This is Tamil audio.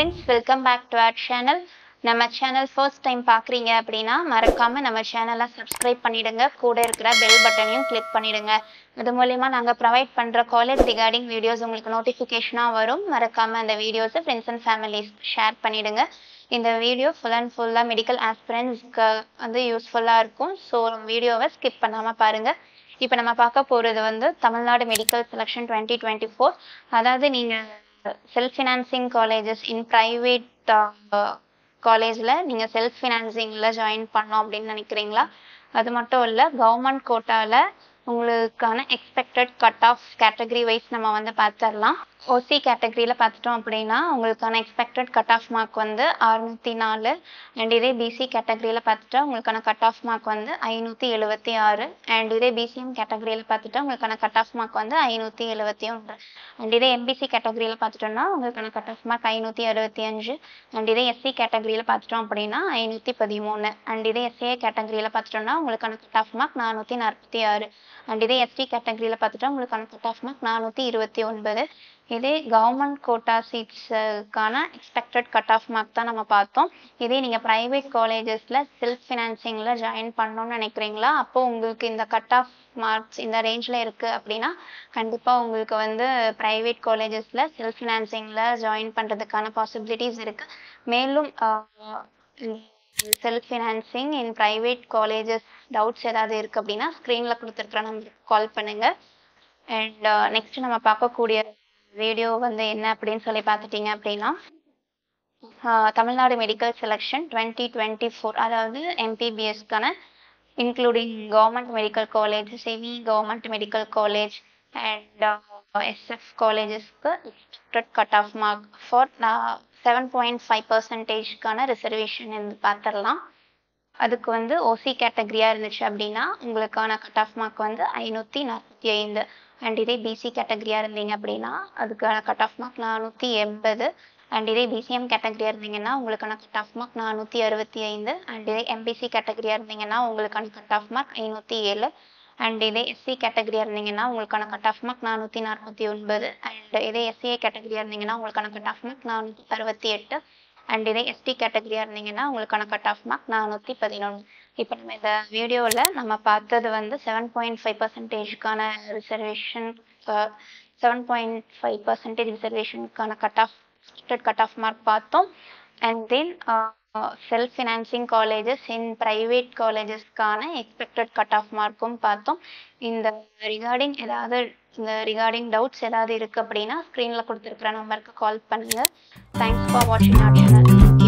friends, welcome back to our channel. நம்ம சேனல் first time பார்க்குறீங்க அப்படின்னா மறக்காம நம்ம சேனலை subscribe பண்ணிடுங்க. கூட இருக்கிற bell பட்டனையும் click பண்ணிடுங்க. இது மூலமா நாங்க ப்ரொவைட் பண்ற காலேஜ் ரிகார்டிங் வீடியோஸ் உங்களுக்கு நோட்டிஃபிகேஷனா வரும். மறக்காம அந்த வீடியோஸை ஃப்ரெண்ட்ஸ் அண்ட் ஃபேமிலிஸ் ஷேர் பண்ணிடுங்க. இந்த வீடியோ ஃபுல் அண்ட் ஃபுல்லாக மெடிக்கல் ஆஸ்பிரண்ட்ஸ்க்கு வந்து யூஸ்ஃபுல்லாக இருக்கும். ஸோ வீடியோவை ஸ்கிப் பண்ணாமல் பாருங்கள். இப்போ நம்ம பார்க்க போகிறது வந்து தமிழ்நாடு மெடிக்கல் செலெக்ஷன் 2024. அதாவது நீங்கள் self financing colleges in private காலேஜில் நீங்கள் செல்ஃப் ஃபினான்சிங்கில் ஜாயின் பண்ணோம் அப்படின்னு நினைக்கிறீங்களா? அது மட்டும் இல்லை, கவர்மெண்ட் கோட்டாவில் உங்களுக்கான expected cut off category wise நம்ம வந்து பார்த்துடலாம். ஓசி கேட்டகரியில் பார்த்துட்டோம் அப்படின்னா உங்களுக்கான எக்ஸ்பெக்டட் கட் ஆஃப் மார்க் வந்து 604. அண்ட் இதே பிசி கேட்டகரியில் பார்த்துட்டா உங்களுக்கான கட் ஆஃப் மார்க் வந்து 576. அண்ட் இதே பிசிஎம் கேட்டகரியில் பார்த்துட்டா உங்களுக்கான கட் ஆஃப் மார்க் வந்து 571. அண்ட் இதே எம்பிசி கேட்டகரியில் பார்த்துட்டோம்னா உங்களுக்கான கட் ஆஃப் மார்க் 565. அண்ட் இதே எஸ்சி கேட்டகரியில் பார்த்துட்டோம் அப்படின்னா 513. அண்ட் இதே எஸ்சிஏ கேட்டகரியில் பார்த்துட்டோம்னா உங்களுக்கான கட் ஆஃப் மார்க் 446. அண்ட் இதே எஸ்டி கேட்டகரியில் பார்த்துட்டா உங்களுக்கான கட் ஆஃப் மார்க் 429. இதே கவர்மெண்ட் கோட்டா சீட்ஸுக்கான எக்ஸ்பெக்டட் கட் ஆஃப் மார்க் தான் நம்ம பார்த்தோம். இதே நீங்கள் ப்ரைவேட் காலேஜஸில் செல்ஃப் ஃபினான்சிங்கில் ஜாயின் பண்ணணும்னு நினைக்கிறீங்களா? அப்போது உங்களுக்கு இந்த கட் ஆஃப் மார்க்ஸ் இந்த ரேஞ்சில் இருக்குது அப்படின்னா கண்டிப்பாக உங்களுக்கு வந்து ப்ரைவேட் காலேஜஸில் செல்ஃப் ஃபினான்சிங்கில் ஜாயின் பண்ணுறதுக்கான பாசிபிலிட்டிஸ் இருக்குது. மேலும் செல்ஃப் ஃபினான்சிங் இன் ப்ரைவேட் காலேஜஸ் டவுட்ஸ் ஏதாவது இருக்குது அப்படின்னா ஸ்க்ரீனில் கொடுத்துருக்குற நம்பருக்கு கால் பண்ணுங்கள். அண்ட் நெக்ஸ்ட் நம்ம பார்க்கக்கூடிய வீடியோ வந்து என்ன அப்படின்னு சொல்லி பார்த்துட்டீங்க அப்படின்னா தமிழ்நாடு மெடிக்கல் செலெக்ஷன் 2024, அதாவது எம்பிபிஎஸ்க்கான including government medical college, semi government medical college and SF காலேஜஸ்க்கு expected cut off mark for 7.5% reservation பார்த்துடலாம். அதுக்கு வந்து ஓசி கேட்டகரியாக இருந்துச்சு அப்படின்னா உங்களுக்கான கட் ஆஃப் மார்க் வந்து 545. அண்ட் இதே பிசி கேட்டகரியாக இருந்தீங்க அப்படின்னா அதுக்கான கட் ஆஃப் மார்க் 480. அண்ட் இதே பிசிஎம் கேட்டகரியாக இருந்தீங்கன்னா உங்களுக்கான கட் ஆஃப் மார்க் 465. அண்ட் இதே எம்பிசி கேட்டகரியாக இருந்தீங்கன்னா உங்களுக்கான கட் ஆஃப் மார்க் 507. அண்ட் இதே எஸ்சி கேட்டகரியாக இருந்தீங்கன்னா உங்களுக்கான கட் ஆஃப் மார்க் 449. அண்ட் இதே எஸ்சிஏ கேட்டகரியாக இருந்தீங்கன்னா உங்களுக்கான கட் ஆஃப் மார்க் 468. அண்ட் இதே எஸ்டி கேட்டகரியாக இருந்தீங்கன்னா உங்களுக்கான கட் ஆஃப் மார்க் 411. இப்போ நம்ம இந்த வீடியோவில் நம்ம பார்த்தது வந்து 7.5%க்கான ரிசர்வேஷன் 7.5% ரிசர்வேஷனுக்கான கட் ஆஃப் மார்க் பார்த்தோம். And then self financing colleges in private காலேஜஸ்க்கான எக்ஸ்பெக்டட் கட் ஆஃப் மார்க்கும் பார்த்தோம். இந்த ரிகார்டிங் டவுட்ஸ் ஏதாவது இருக்குது அப்படின்னா ஸ்க்ரீனில் கொடுத்துருக்குற நம்பருக்கு கால் பண்ணுங்கள். தேங்க்ஸ் ஃபார் வாட்சிங் அவர் சேனல்.